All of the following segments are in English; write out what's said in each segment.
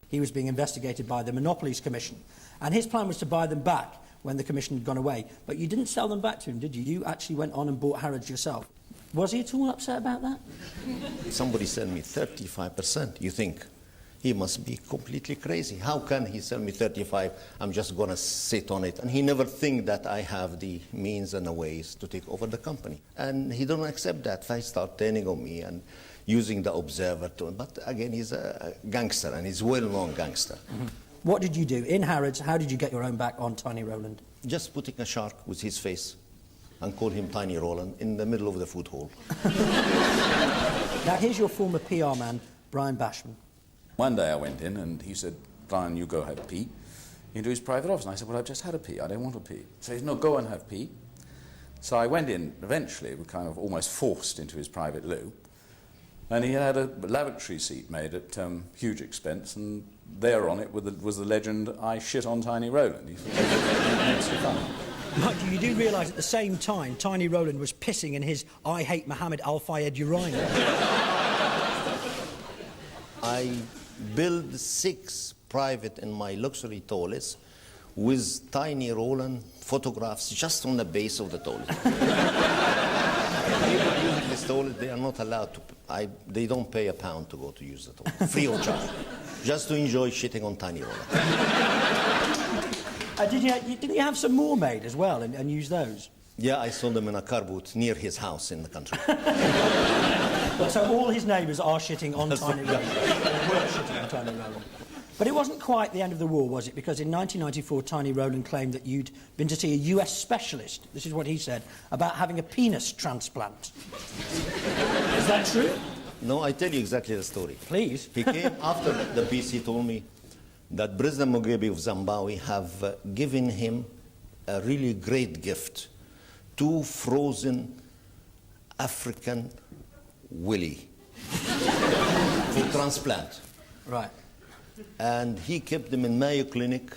He was being investigated by the Monopolies Commission, and his plan was to buy them back when the commission had gone away. But you didn't sell them back to him, did you? You actually went on and bought Harrods yourself. Was he at all upset about that? Somebody sell me 35%. You think he must be completely crazy. How can he sell me 35? I'm just going to sit on it. And he never think that I have the means and the ways to take over the company. And he don't accept that. I start turning on me and using the observer to him. But again, he's a gangster, and he's a well-known gangster. Mm-hmm. What did you do? In Harrods, how did you get your own back on Tiny Rowland? Just putting a shark with his face and call him Tiny Rowland in the middle of the food hall. Now, here's your former PR man, Brian BASHAM. One day I went in and he said, Brian, you go have a pee into his private office. And I said, well, I've just had a pee. I don't want a pee. So he said, no, go and have pee. So I went in, eventually, we kind of almost forced into his private loo. And he had a lavatory seat made at huge expense, and there on it was the legend, I shit on Tiny Rowland. He said, But you do realise at the same time, Tiny Rowland was pissing in his I hate Mo Al-Fayed urinal. I built 6 private in my luxury toilets with Tiny Rowland photographs just on the base of the toilet. People using this toilet, they are not allowed to, they don't pay £1 to go to use the toilet, free of charge, just to enjoy shitting on Tiny Rowland. Didn't you have some more made as well and use those? Yeah, I sold them in a car boot near his house in the country. So all his neighbours are shitting on Tiny Rowland. Were shitting on Tiny Rowland. But it wasn't quite the end of the war, was it? Because in 1994, Tiny Rowland claimed that you'd been to see a US specialist, this is what he said, about having a penis transplant. Is that true? No, I tell you exactly the story. Please. He came after the peace, he told me that President Mugabe of Zimbabwe have given him a really great gift, 2 frozen African willy for transplant. Right. And he kept them in Mayo Clinic,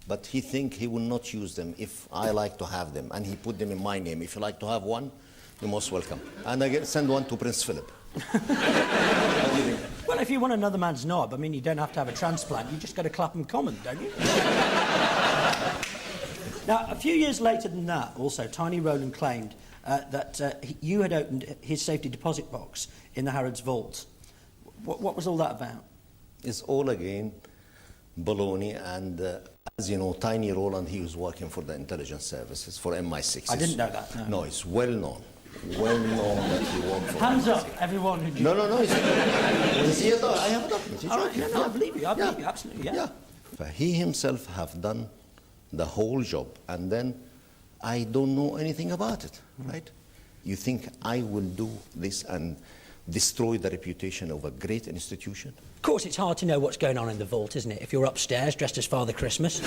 but he think he will not use them if I like to have them. And he put them in my name. If you like to have one, you're most welcome. And I send one to Prince Philip. Well, if you want another man's knob, I mean, you don't have to have a transplant. You just go to Clapham Common, don't you? Now, a few years later than that, also, Tiny Rowland claimed that you had opened his safety deposit box in the Harrods vault. What was all that about? It's all again baloney, and as you know, Tiny Rowland, he was working for the intelligence services, for MI6. I didn't know that, no. No, it's well known. Well known that he worked for Hands MI6. up, everyone who... No, I have documents. All right, no, I believe you, absolutely, yeah. But he himself have done the whole job, and then I don't know anything about it, right? You think I will do this and destroy the reputation of a great institution? Of course, it's hard to know what's going on in the vault, isn't it, if you're upstairs dressed as Father Christmas.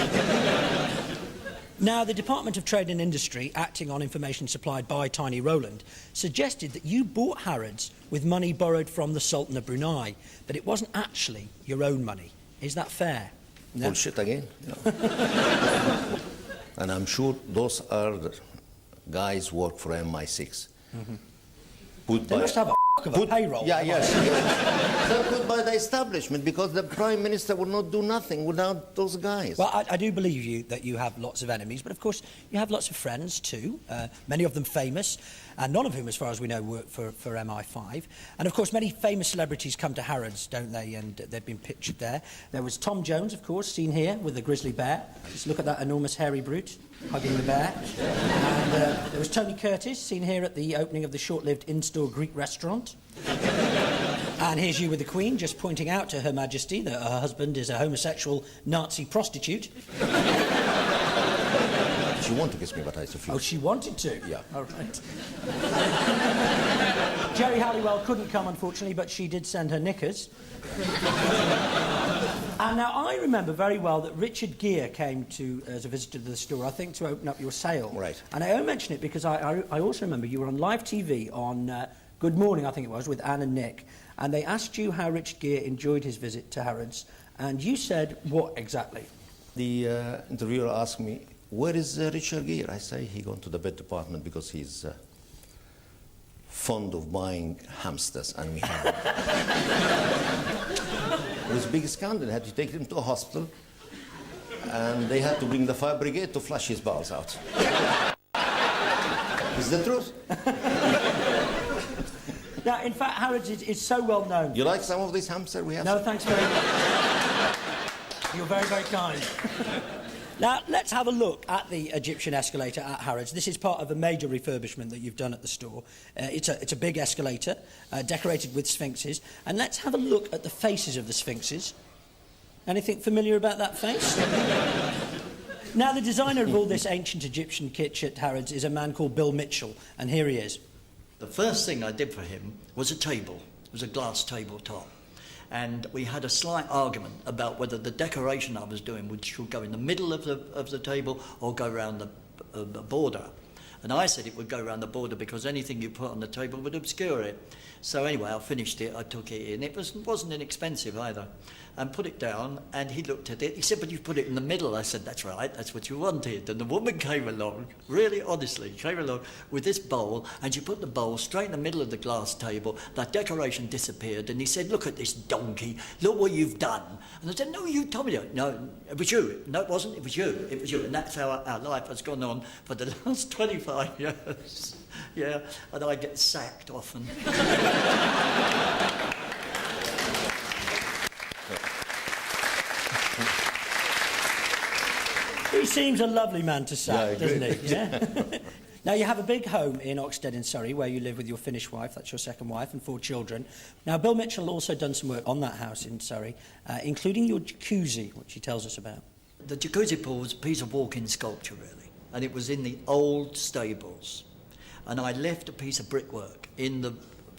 Now, the Department of Trade and Industry, acting on information supplied by Tiny Rowland, suggested that you bought Harrods with money borrowed from the Sultan of Brunei, that it wasn't actually your own money. Is that fair? No? Bullshit again. And I'm sure those are the guys who work for MI6. They must have a payroll. Yes. They're put by the establishment, because the Prime Minister will not do nothing without those guys. Well, I do believe you that you have lots of enemies, but of course you have lots of friends too, many of them famous, and none of whom, as far as we know, work for MI5. And of course many famous celebrities come to Harrods, don't they, and they've been pictured there. There was Tom Jones, of course, seen here with the grizzly bear. Just look at that enormous hairy brute hugging the bear. And there was Tony Curtis, seen here at the opening of the short-lived in-store Greek restaurant. And here's you with the Queen, just pointing out to Her Majesty that her husband is a homosexual Nazi prostitute. She wanted to kiss me, but I refused. Oh, she wanted to? Yeah. All right. Jerry Halliwell couldn't come, unfortunately, but she did send her knickers. And now, I remember very well that Richard Gere came to as a visitor to the store, I think, to open up your sale. Right. And I only mention it because I also remember you were on live TV on Good Morning, I think it was, with Anne and Nick, and they asked you how Richard Gere enjoyed his visit to Harrods, and you said what exactly? The interviewer asked me, where is Richard Gere? I say he gone to the bed department because he's fond of buying hamsters, and we have It was a big scandal. They had to take him to a hospital, and they had to bring the fire brigade to flush his bowels out. It's the truth. Now, in fact, Harrods is so well known. You like some of this hamster we have? No, thanks very much. You're very, very kind. Now, let's have a look at the Egyptian escalator at Harrods. This is part of a major refurbishment that you've done at the store. It's a big escalator, decorated with sphinxes. And let's have a look at the faces of the sphinxes. Anything familiar about that face? Now, the designer of all this ancient Egyptian kitsch at Harrods is a man called Bill Mitchell, and here he is. The first thing I did for him was a table. It was a glass tabletop. And we had a slight argument about whether the decoration I was doing should go in the middle of the table or go around the border. And I said it would go around the border because anything you put on the table would obscure it. So anyway, I finished it, I took it in. It wasn't inexpensive either. And put it down, and he looked at it. He said, but you put it in the middle. I said, that's right, that's what you wanted. And the woman came along, really honestly, came along with this bowl, and she put the bowl straight in the middle of the glass table. That decoration disappeared, and he said, look at this donkey, look what you've done. And I said, no, you told me that. No, it was you. No, it wasn't, it was you. It was you. And that's how our life has gone on for the last 25 years. Yeah, and I get sacked often. He seems a lovely man to sack, doesn't he? Yeah. Now, you have a big home in Oxted in Surrey where you live with your Finnish wife, that's your second wife, and 4 children. Now, Bill Mitchell also done some work on that house in Surrey, including your jacuzzi, which he tells us about. The jacuzzi pool was a piece of walk-in sculpture, really, and it was in the old stables. And I left a piece of brickwork in the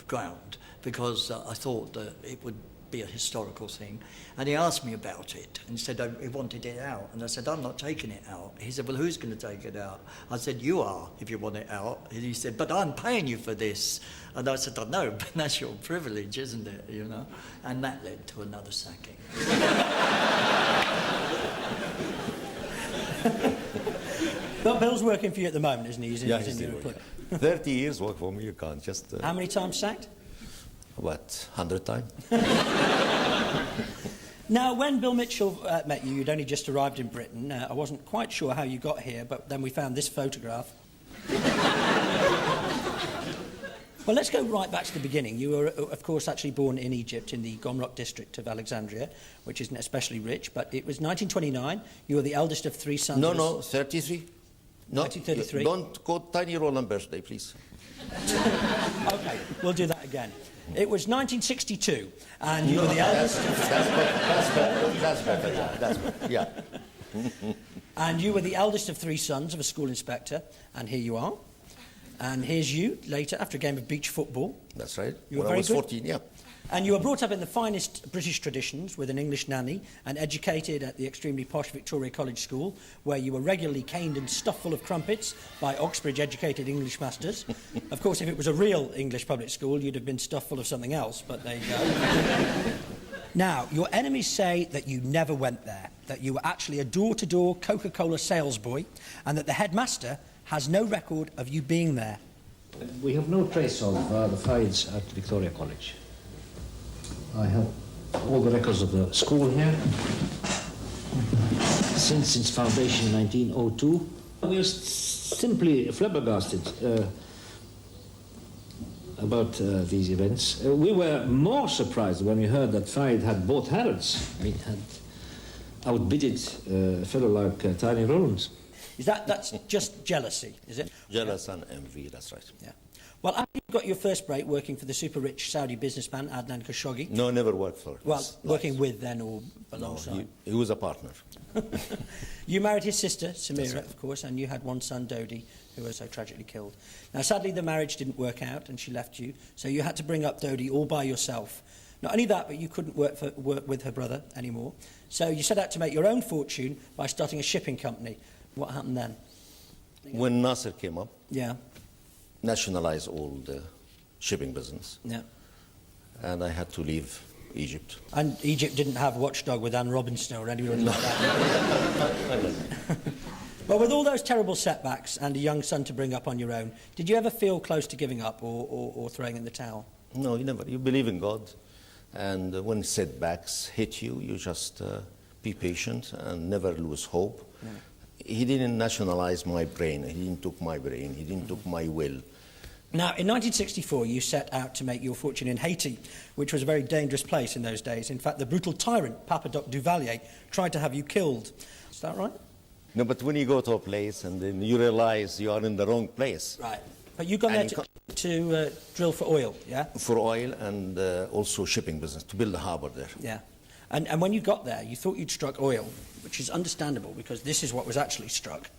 ground because I thought that it would be a historical thing. And he asked me about it and said he wanted it out. And I said, I'm not taking it out. He said, well, who's going to take it out? I said, you are, if you want it out. And he said, but I'm paying you for this. And I said, I know, but that's your privilege, isn't it? You know? And that led to another sacking. But Bill's working for you at the moment, isn't he? He's in he's your still employ. working. 30 years work for me, you can't just... How many times sacked? What, 100 times? Now, when Bill Mitchell met you, you'd only just arrived in Britain. I wasn't quite sure how you got here, but then we found this photograph. Well, let's go right back to the beginning. You were, of course, actually born in Egypt, in the Gomrock district of Alexandria, which isn't especially rich, but it was 1929. You were the eldest of 3 sons. No, 33. No, 1933. Don't quote Tiny Roland birthday, please. OK, we'll do that again. It was 1962, and you were the eldest... That's better, yeah. And you were the eldest of 3 sons of a school inspector, and here you are. And here's you, later, after a game of beach football. That's right. You were when very I was good. 14, yeah. And you were brought up in the finest British traditions with an English nanny and educated at the extremely posh Victoria College School, where you were regularly caned and stuffed full of crumpets by Oxbridge-educated English masters. Of course, if it was a real English public school, you'd have been stuffed full of something else, but there you go. Now, your enemies say that you never went there, that you were actually a door-to-door Coca-Cola salesboy, and that the headmaster has no record of you being there. We have no trace of the Fayeds at Victoria College. I have all the records of the school here since its foundation in 1902. We are simply flabbergasted about these events. We were more surprised when we heard that Fayed had bought Harrods. I mean, had outbidded a fellow like Tiny Rollins. That's just jealousy, is it? Jealous and envy, that's right. Yeah. Well, after you got your first break working for the super-rich Saudi businessman Adnan Khashoggi... No, never worked for him. Well, working with then or alongside? No, he was a partner. You married his sister, Samira, of course, and you had one son, Dodi, who was so tragically killed. Now, sadly, the marriage didn't work out and she left you, so you had to bring up Dodi all by yourself. Not only that, but you couldn't work with her brother anymore. So you set out to make your own fortune by starting a shipping company. What happened then? When Nasser came up, Yeah. nationalized all the shipping business, Yeah. and I had to leave Egypt. And Egypt didn't have Watchdog with Anne Robinson or anyone like that. Well, with all those terrible setbacks and a young son to bring up on your own, did you ever feel close to giving up or throwing in the towel? No, you never. You believe in God, And when setbacks hit you, you just be patient and never lose hope. He didn't nationalize my brain. He didn't took my brain. He didn't took my will. Now, in 1964, you set out to make your fortune in Haiti, which was a very dangerous place in those days. In fact, the brutal tyrant, Papa Doc Duvalier, tried to have you killed. Is that right? No, but when you go to a place and then you realize you are in the wrong place. Right. But you gone there to drill for oil, yeah? For oil and also shipping business, to build a harbor there. Yeah. And when you got there, you thought you'd struck oil, which is understandable because this is what was actually struck.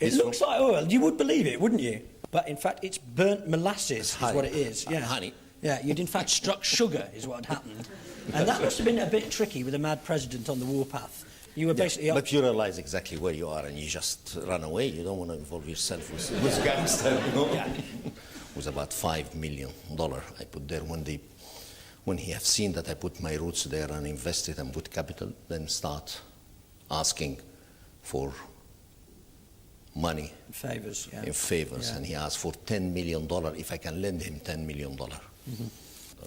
It looks like oil. You would believe it, wouldn't you? But in fact, it's burnt molasses, is what it is. Yeah. Honey. Yeah, you'd in fact struck sugar, is what had happened. And that must have been a bit tricky with a mad president on the warpath. You were basically... But you realize exactly where you are and you just run away. You don't want to involve yourself with gangster, you know? Yeah. It was about $5 million I put there when he have seen that I put my roots there and invested and put capital, then start asking for money. In favours, yeah. In favours, and he asked for $10 million if I can lend him $10 million.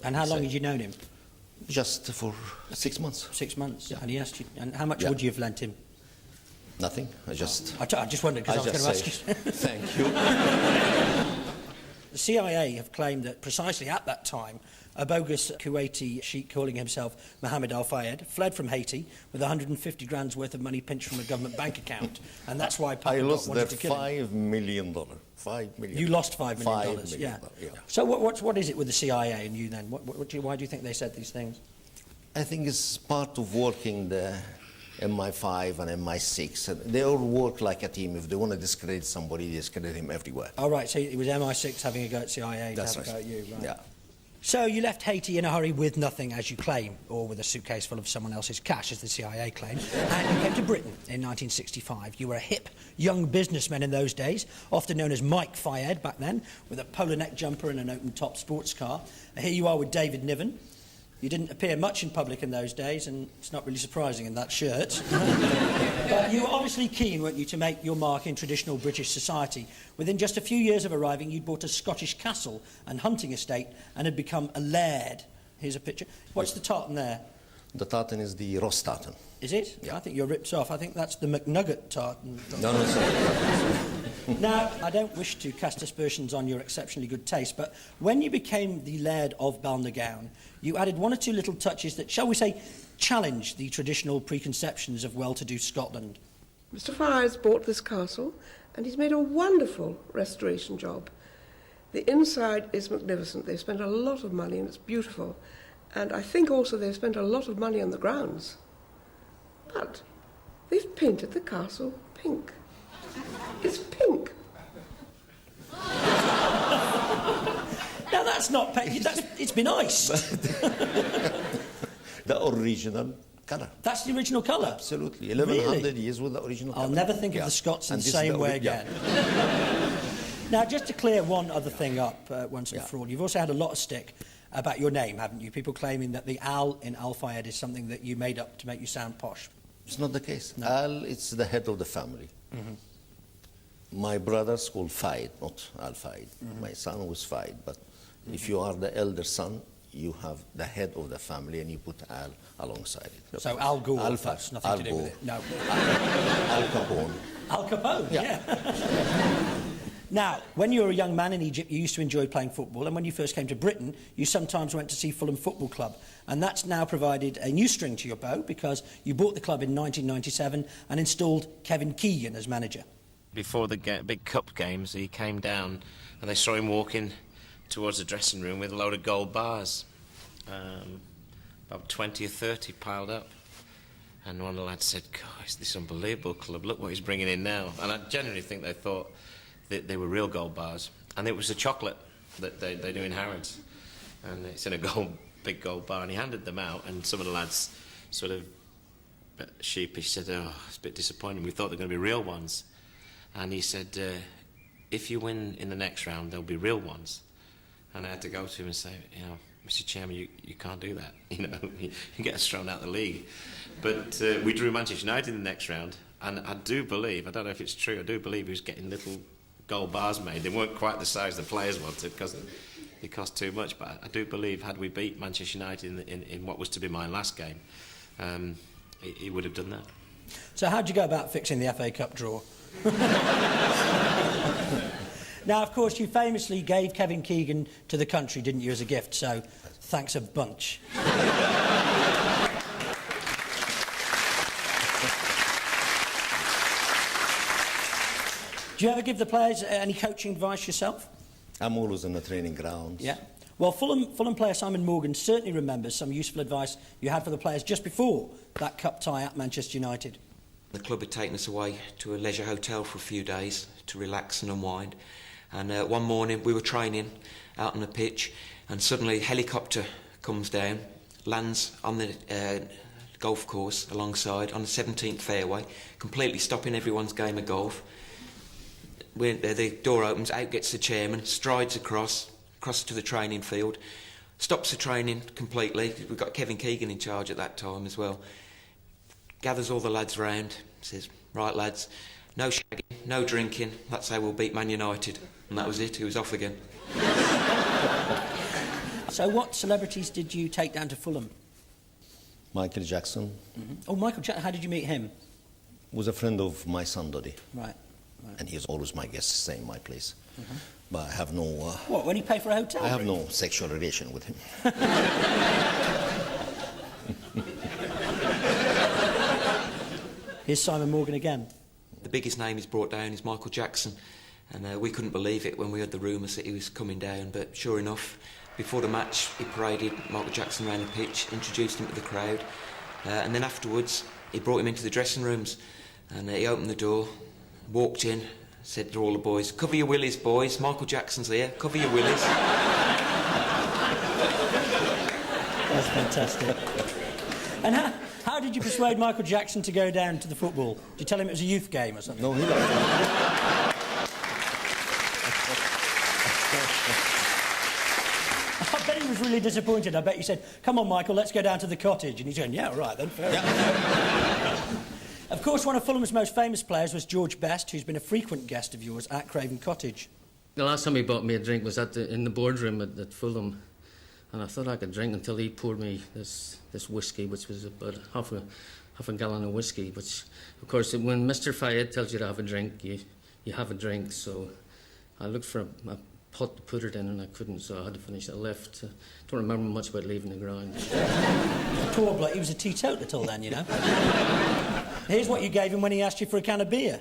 And how long had you known him? Just for 6 months. 6 months. Yeah. And he asked you, and how much would you have lent him? Nothing. I just wondered because I was going to ask you. Thank you. The CIA have claimed that precisely at that time, a bogus Kuwaiti sheikh calling himself Mo Al-Fayed fled from Haiti with 150 grand's worth of money pinched from a government bank account, and that's why Papa Doc lost wanted that to kill him. $5 million. $5 million. You lost $5 million. $5 million, Yeah. So what is it with the CIA and you then? Why do you think they said these things? I think it's part of working the MI5 and MI6. And they all work like a team. If they want to discredit somebody, they discredit him everywhere. Oh, right, so it was MI6 having a go at CIA to That's have a go at you, right? Yeah. So you left Haiti in a hurry with nothing, as you claim, or with a suitcase full of someone else's cash, as the CIA claim, and you came to Britain in 1965. You were a hip, young businessman in those days, often known as Mike Fayed back then, with a polo neck jumper and an open-top sports car. Here you are with David Niven. You didn't appear much in public in those days, and it's not really surprising in that shirt. But you were obviously keen, weren't you, to make your mark in traditional British society. Within just a few years of arriving, you'd bought a Scottish castle and hunting estate and had become a laird. Here's a picture. What's the tartan there? The tartan is the roast tartan. Is it? Yeah. I think you're ripped off. I think that's the McNugget tartan. No, sorry. Now, I don't wish to cast aspersions on your exceptionally good taste, but when you became the Laird of Balnagown, you added one or two little touches that, shall we say, challenged the traditional preconceptions of well-to-do Scotland. Mr. Fry's bought this castle, and he's made a wonderful restoration job. The inside is magnificent. They've spent a lot of money, and it's beautiful. And I think also they've spent a lot of money on the grounds. But they've painted the castle pink. It's pink. Now, that's not... it's been iced. The original colour. That's the original colour? Absolutely. 1100 Really? years with the original colour. I'll never think of the Scots in the same way again. Now, just to clear one other thing up once and for all, you've also had a lot of stick about your name, haven't you? People claiming that the Al in Al-Fayed is something that you made up to make you sound posh. It's not the case. No. Al, it's the head of the family. My brother's called Fayed, not Al-Fayed. My son was Fayed, but if you are the elder son, you have the head of the family and you put Al alongside it. So Al Gore, Alpha, that's nothing Al to do Gore. with it. No. Al Capone. Al Capone, yeah. Now, when you were a young man in Egypt, you used to enjoy playing football, and when you first came to Britain, you sometimes went to see Fulham Football Club, and that's now provided a new string to your bow because you bought the club in 1997 and installed Kevin Keegan as manager. Before the big cup games, he came down and they saw him walking towards the dressing room with a load of gold bars, about 20 or 30 piled up. And one of the lads said, "God, is this unbelievable club? Look what he's bringing in now." And I genuinely think they thought that they were real gold bars. And it was the chocolate that they do in Harrods. And it's in a big gold bar. And he handed them out, and some of the lads sort of a bit sheepish said, "Oh, it's a bit disappointing. We thought they were going to be real ones." And he said, "If you win in the next round, there'll be real ones." And I had to go to him and say, "You know, Mr. Chairman, you can't do that. You know, you get us thrown out of the league." But we drew Manchester United in the next round, and I do believe, I don't know if it's true, I do believe he was getting little gold bars made. They weren't quite the size the players wanted because it cost too much. But I do believe had we beat Manchester United in what was to be my last game, he would have done that. So how'd you go about fixing the FA Cup draw? Now, of course, you famously gave Kevin Keegan to the country, didn't you, as a gift? So thanks a bunch. Do you ever give the players any coaching advice yourself? I'm always on the training ground. Yeah. Well, Fulham player Simon Morgan certainly remembers some useful advice you had for the players just before that cup tie at Manchester United. The club had taken us away to a leisure hotel for a few days to relax and unwind. And one morning we were training out on the pitch, and suddenly a helicopter comes down, lands on the golf course alongside on the 17th fairway, completely stopping everyone's game of golf. The door opens, out gets the chairman, strides across to the training field, stops the training completely. We've got Kevin Keegan in charge at that time as well. Gathers all the lads round, says, right lads, no shagging, no drinking, that's how we'll beat Man United. And that was it, he was off again. So what celebrities did you take down to Fulham? Michael Jackson Oh, Michael Jackson, how did you meet him? was a friend of my son, Doddy. Right. And he's always my guest, staying in my place. But I have no... What, when he paid for a hotel? I have no sexual relation with him. Here's Simon Morgan again. The biggest name he's brought down is Michael Jackson, and we couldn't believe it when we heard the rumours that he was coming down, but sure enough, before the match he paraded Michael Jackson around the pitch, introduced him to the crowd, and then afterwards he brought him into the dressing rooms, and he opened the door, walked in, said to all the boys, cover your willies boys, Michael Jackson's here, cover your willies. That's fantastic. And how did you persuade Michael Jackson to go down to the football? Did you tell him it was a youth game or something? No, he liked it. I bet he was really disappointed. I bet you said, come on, Michael, let's go down to the cottage. And he's going, yeah, all right, then, fair enough. Of course, one of Fulham's most famous players was George Best, who's been a frequent guest of yours at Craven Cottage. The last time he bought me a drink was in the boardroom at Fulham, and I thought I could drink until he poured me this whiskey, which was about half a gallon of whiskey. Which, of course, when Mr. Fayed tells you to have a drink, you have a drink. So I looked for a pot to put it in, and I couldn't, so I had to finish it. I left. Don't remember much about leaving the ground. Poor bloke, he was a teetotaler till then, you know. Here's what you gave him when he asked you for a can of beer.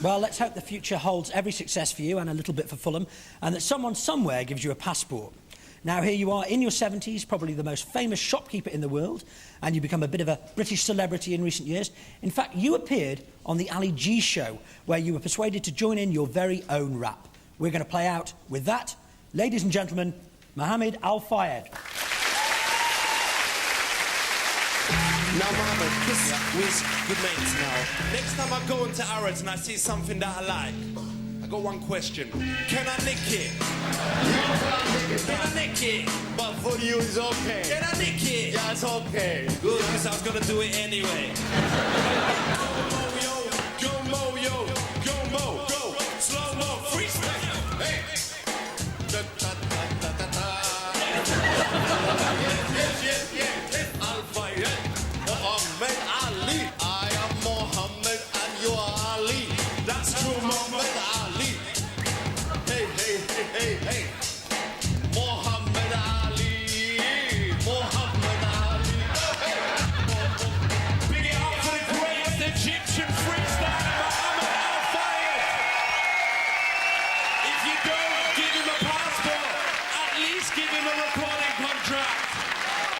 Well, let's hope the future holds every success for you and a little bit for Fulham, and that someone somewhere gives you a passport. Now, here you are in your 70s, probably the most famous shopkeeper in the world, and you become a bit of a British celebrity in recent years. In fact, you appeared on the Ali G show, where you were persuaded to join in your very own rap. We're going to play out with that. Ladies and gentlemen, Mo Al-Fayed. Now, Mohammed, because we're good mates now, next time I go into Harrods and I see something that I like, I got one question. Can I nick it? Can I nick it? But for you, it's okay. Can I nick it? Yeah, it's okay. Good, because I was going to do it anyway.